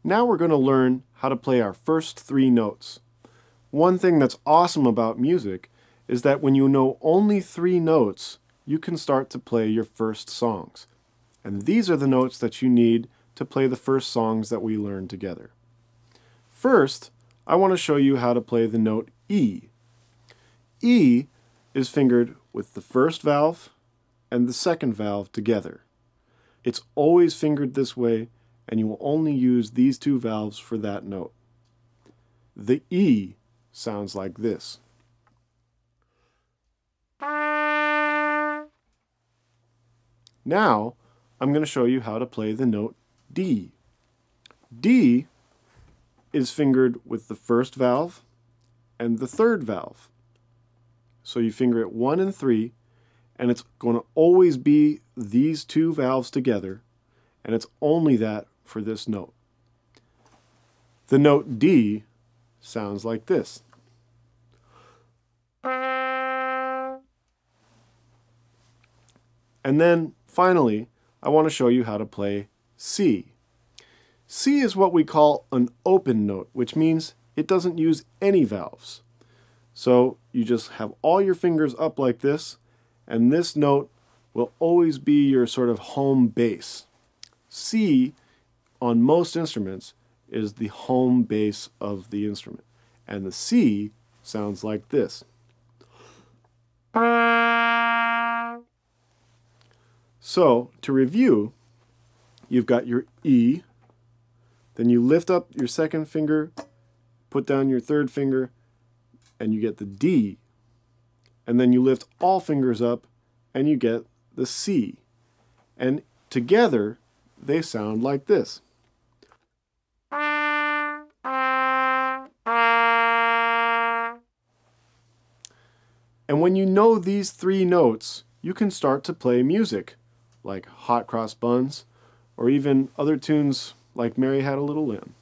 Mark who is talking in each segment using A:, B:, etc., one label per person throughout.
A: Now we're going to learn how to play our first 3 notes. One thing that's awesome about music is that when you know only 3 notes, you can start to play your first songs. And these are the notes that you need to play the first songs that we learn together. First, I want to show you how to play the note E. E is fingered with the first valve and the second valve together. It's always fingered this way, and you will only use these 2 valves for that note. The E sounds like this. Now, I'm going to show you how to play the note D. D is fingered with the first valve and the third valve. So you finger it 1 and 3, and it's going to always be these 2 valves together, and it's only that for this note. The note D sounds like this. And then, finally, I want to show you how to play C. C is what we call an open note, which means it doesn't use any valves. So you just have all your fingers up like this, and this note will always be your sort of home bass. C, on most instruments, is the home bass of the instrument. And the C sounds like this. So, to review, you've got your E, then you lift up your second finger, put down your third finger, and you get the D. And then you lift all fingers up, and you get the C. And together, they sound like this. And when you know these 3 notes, you can start to play music, like Hot Cross Buns, or even other tunes like Mary Had a Little Lamb.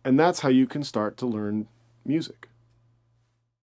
A: And that's how you can start to learn music.